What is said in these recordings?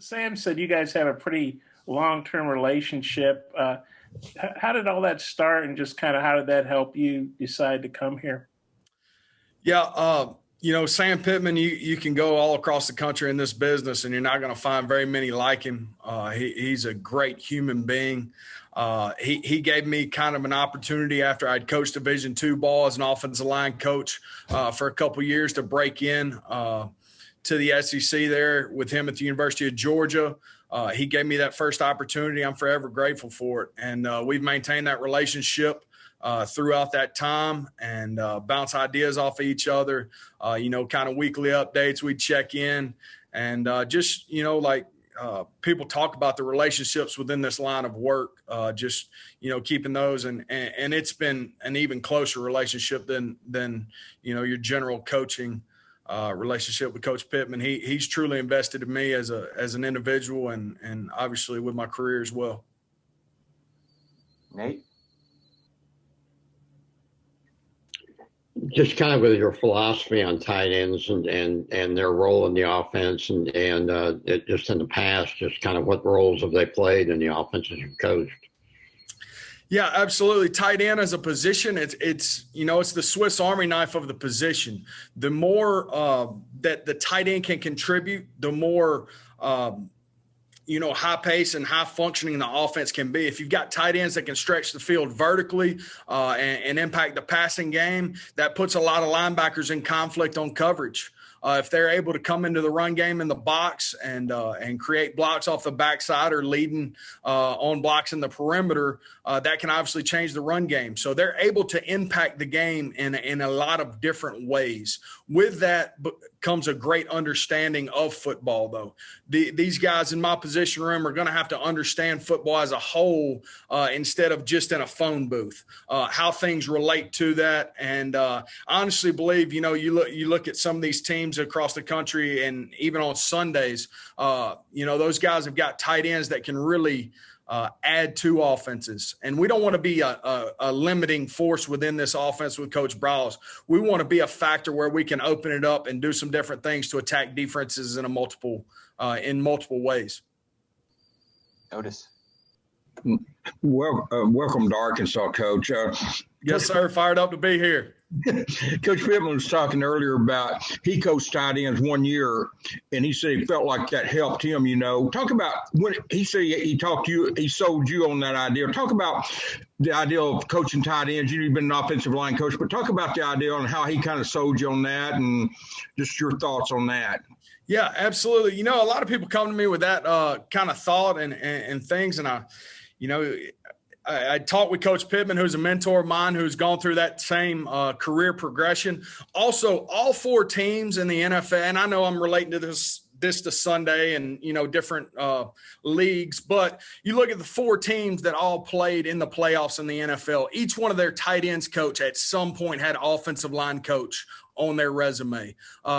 Sam said you guys have a pretty long-term relationship. How did all that start, and just kind of how did that help you decide to come here? Yeah, Sam Pittman, you can go all across the country in this business, and you're not going to find very many like him. He's a great human being. He gave me kind of an opportunity after I'd coached Division II ball as an offensive line coach for a couple years to break in to the SEC there with him at the University of Georgia. He gave me that first opportunity. I'm forever grateful for it. And we've maintained that relationship throughout that time and bounce ideas off of each other, kind of weekly updates. We check in and people talk about the relationships within this line of work, keeping those. And it's been an even closer relationship than your general coaching relationship with Coach Pittman. He's truly invested in me as an individual and obviously with my career as well. Nate? Just kind of with your philosophy on tight ends and their role in the offense and just in the past, just kind of what roles have they played in the offenses you've coached? Yeah, absolutely. Tight end as a position, it's the Swiss Army knife of the position. The more that the tight end can contribute, the more high pace and high functioning the offense can be. If you've got tight ends that can stretch the field vertically and impact the passing game, that puts a lot of linebackers in conflict on coverage. If they're able to come into the run game in the box and create blocks off the backside or leading on blocks in the perimeter, that can obviously change the run game. So they're able to impact the game in a lot of different ways. With that comes a great understanding of football, though. These guys in my position room are going to have to understand football as a whole instead of just in a phone booth, how things relate to that. And I honestly believe, you look at some of these teams across the country and even on Sundays, those guys have got tight ends that can really add to offenses. And we don't want to be a limiting force within this offense with Coach Browse. We want to be a factor where we can open it up and do some different things to attack defenses in multiple ways. Otis. Well, welcome to Arkansas, Coach. Yes, sir. Fired up to be here. Coach Pittman was talking earlier about he coached tight ends 1 year, and he said he felt like that helped him. Talk about when he said he talked to you, he sold you on that idea. Talk about the idea of coaching tight ends. You've been an offensive line coach, but talk about the idea on how he kind of sold you on that, and just your thoughts on that. Yeah, absolutely. A lot of people come to me with that kind of thought and things, and I talked with Coach Pittman, who's a mentor of mine, who's gone through that same career progression. Also, all four teams in the NFL, and I know I'm relating to this to Sunday and, different leagues, but you look at the four teams that all played in the playoffs in the NFL, each one of their tight ends coach at some point had offensive line coach on their resume.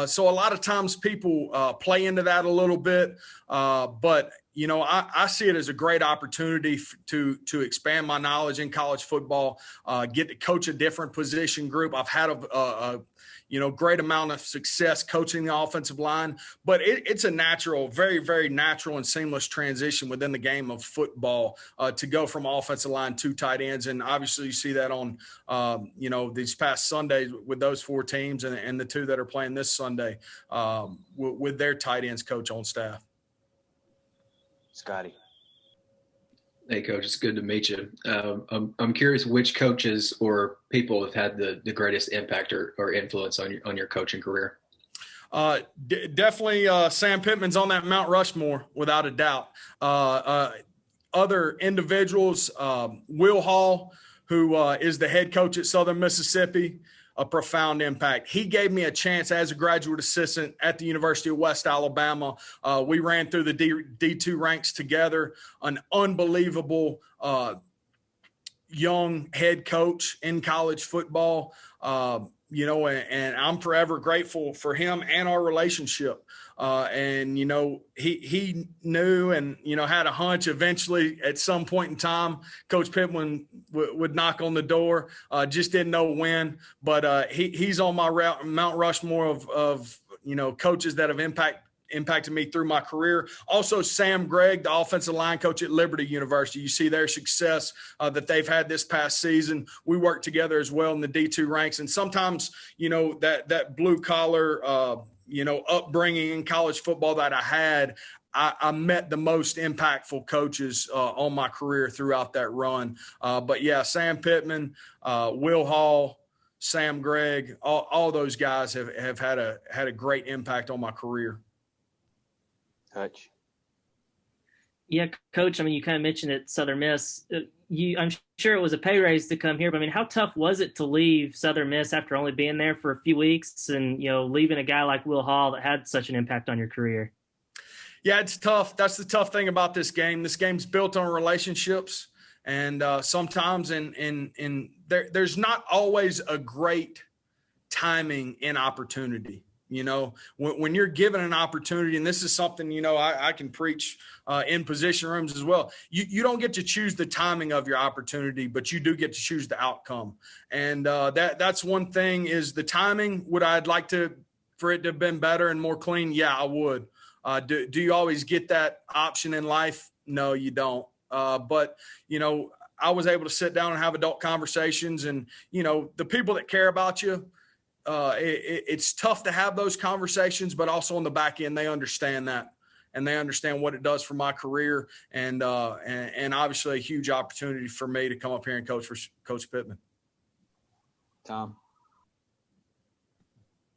So a lot of times people play into that a little bit, but I see it as a great opportunity to expand my knowledge in college football, get to coach a different position group. I've had a great amount of success coaching the offensive line, but it's a natural, very, very natural and seamless transition within the game of football to go from offensive line to tight ends. And obviously you see that on, these past Sundays with those four teams and the two that are playing this Sunday with their tight ends coach on staff. Scotty. Hey, Coach, it's good to meet you. I'm curious which coaches or people have had the greatest impact or influence on your coaching career. Definitely Sam Pittman's on that Mount Rushmore, without a doubt. Other individuals, Will Hall, who is the head coach at Southern Mississippi, a profound impact. He gave me a chance as a graduate assistant at the University of West Alabama. We ran through the D2 ranks together, an unbelievable young head coach in college football, and I'm forever grateful for him and our relationship. He knew and, had a hunch eventually at some point in time, Coach Pittman would knock on the door, just didn't know when, but he's on my Mount Rushmore of coaches that have impacted me through my career. Also, Sam Gregg, the offensive line coach at Liberty University. You see their success that they've had this past season. We work together as well in the D2 ranks. And sometimes, that blue collar, upbringing in college football that I had, I met the most impactful coaches on my career throughout that run. But yeah, Sam Pittman, Will Hall, Sam Gregg, all those guys have had a great impact on my career. Hutch. Yeah, Coach, I mean, you kind of mentioned at Southern Miss. I'm sure it was a pay raise to come here, but I mean, how tough was it to leave Southern Miss after only being there for a few weeks and, leaving a guy like Will Hall that had such an impact on your career? Yeah, it's tough. That's the tough thing about this game. This game's built on relationships. And sometimes there's not always a great timing in opportunity. When you're given an opportunity, and this is something, I can preach in position rooms as well. You don't get to choose the timing of your opportunity, but you do get to choose the outcome. And that's one thing is the timing. Would I like for it to have been better and more clean? Yeah, I would. Do you always get that option in life? No, you don't. But I was able to sit down and have adult conversations, and, the people that care about you, it's tough to have those conversations, but also on the back end, they understand that, and they understand what it does for my career. And obviously a huge opportunity for me to come up here and coach for Coach Pittman. Tom.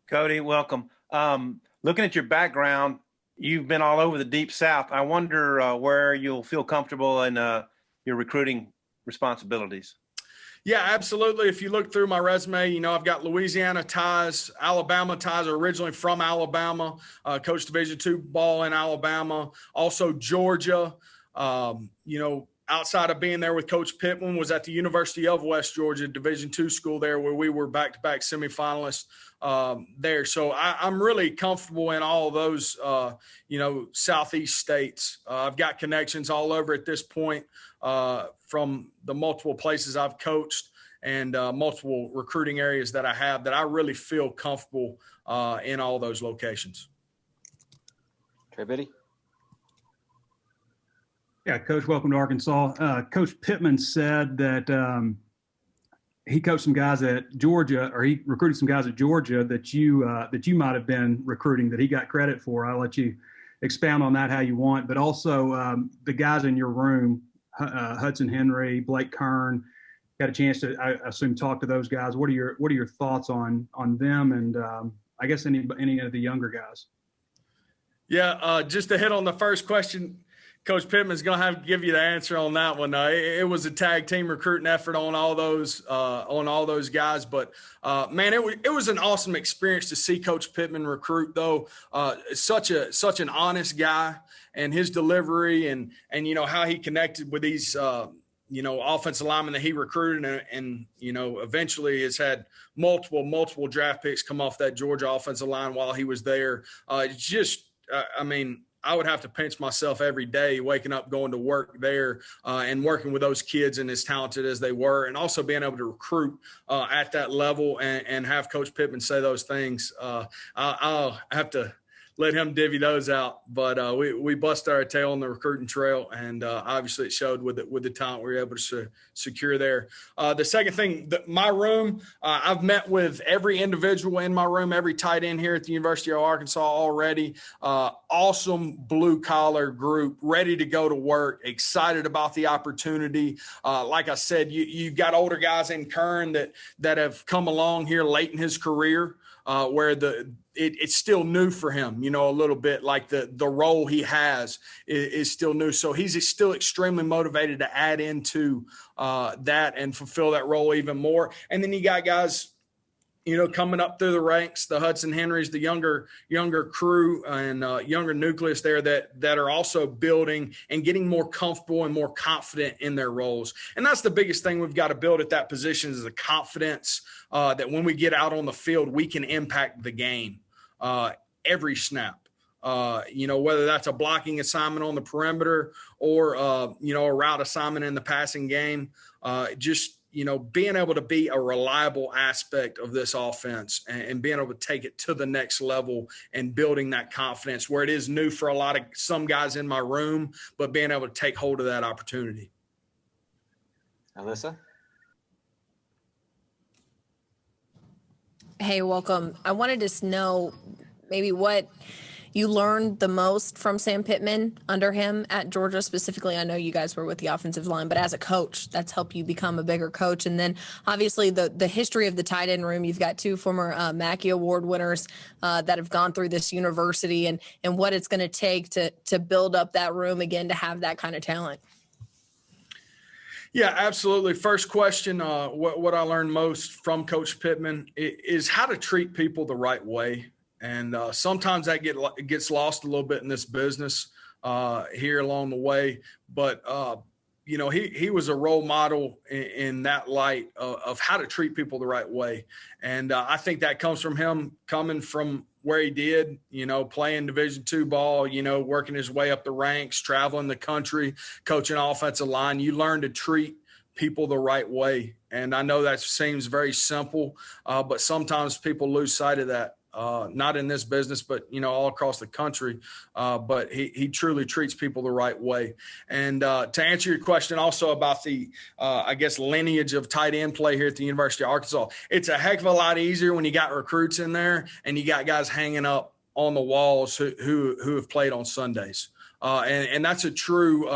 Cody, welcome. Looking at your background, you've been all over the Deep South. I wonder where you'll feel comfortable in your recruiting responsibilities. Yeah, absolutely. If you look through my resume, I've got Louisiana ties, Alabama ties, originally from Alabama, coached Division II ball in Alabama, also Georgia. Outside of being there with Coach Pittman, was at the University of West Georgia, Division II school there, where we were back-to-back semifinalists there. So I'm really comfortable in all of those, Southeast states. I've got connections all over at this point from the multiple places I've coached and multiple recruiting areas that I have, that I really feel comfortable in all those locations. Trey Biddy. Yeah, Coach, welcome to Arkansas. Coach Pittman said that he coached some guys at Georgia, or he recruited some guys at Georgia that you might have been recruiting, that he got credit for. I'll let you expound on that how you want. But also the guys in your room, Hudson Henry, Blake Kern, got a chance to, I assume, talk to those guys. What are your thoughts on them, and I guess any of the younger guys? Yeah, just to hit on the first question, Coach Pittman's going to have to give you the answer on that one. It was a tag team recruiting effort on all those guys. But, man, it was an awesome experience to see Coach Pittman recruit, though. Such an honest guy, and his delivery and how he connected with these offensive linemen that he recruited, and eventually has had multiple draft picks come off that Georgia offensive line while he was there. I would have to pinch myself every day waking up, going to work there and working with those kids, and as talented as they were, and also being able to recruit at that level and have Coach Pittman say those things. I'll have to let him divvy those out. But we busted our tail on the recruiting trail, and obviously it showed with the talent we were able to secure there. The second thing, my room, I've met with every individual in my room, every tight end here at the University of Arkansas already. Awesome blue-collar group, ready to go to work, excited about the opportunity. Like I said, you've got older guys in Kern that have come along here late in his career, where it's still new for him, a little bit, like the role he has is still new. So he's still extremely motivated to add into that and fulfill that role even more. And then you got guys, coming up through the ranks, the Hudson Henrys, the younger crew and younger nucleus there that are also building and getting more comfortable and more confident in their roles. And that's the biggest thing we've got to build at that position, is the confidence that when we get out on the field, we can impact the game every snap. Whether that's a blocking assignment on the perimeter or, a route assignment in the passing game, just being able to be a reliable aspect of this offense and being able to take it to the next level and building that confidence where it is new for some guys in my room, but being able to take hold of that opportunity. Alyssa? Hey, welcome. I wanted to know maybe what you learned the most from Sam Pittman under him at Georgia specifically. I know you guys were with the offensive line, but as a coach, that's helped you become a bigger coach. And then obviously the history of the tight end room. You've got two former Mackey Award winners that have gone through this university and what it's going to take to build up that room again, to have that kind of talent. Yeah, absolutely. First question, what I learned most from Coach Pittman is how to treat people the right way. And sometimes that gets lost a little bit in this business here along the way. But, he was a role model in that light of how to treat people the right way. And I think that comes from him coming from where he did, playing Division II ball, working his way up the ranks, traveling the country, coaching offensive line. You learn to treat people the right way. And I know that seems very simple, but sometimes people lose sight of that. Not in this business, but, all across the country. But he truly treats people the right way. And to answer your question also about the, lineage of tight end play here at the University of Arkansas, it's a heck of a lot easier when you got recruits in there and you got guys hanging up on the walls who have played on Sundays. And that's a true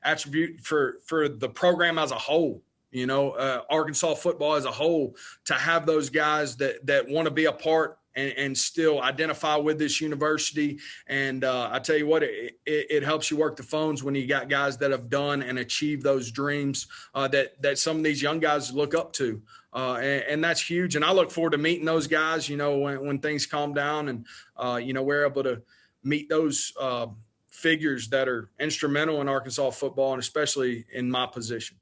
attribute for the program as a whole. Arkansas football as a whole, to have those guys that want to be a part and still identify with this university. And I tell you what, it helps you work the phones when you got guys that have done and achieved those dreams that some of these young guys look up to. And that's huge. And I look forward to meeting those guys, when things calm down and, we're able to meet those figures that are instrumental in Arkansas football and especially in my position.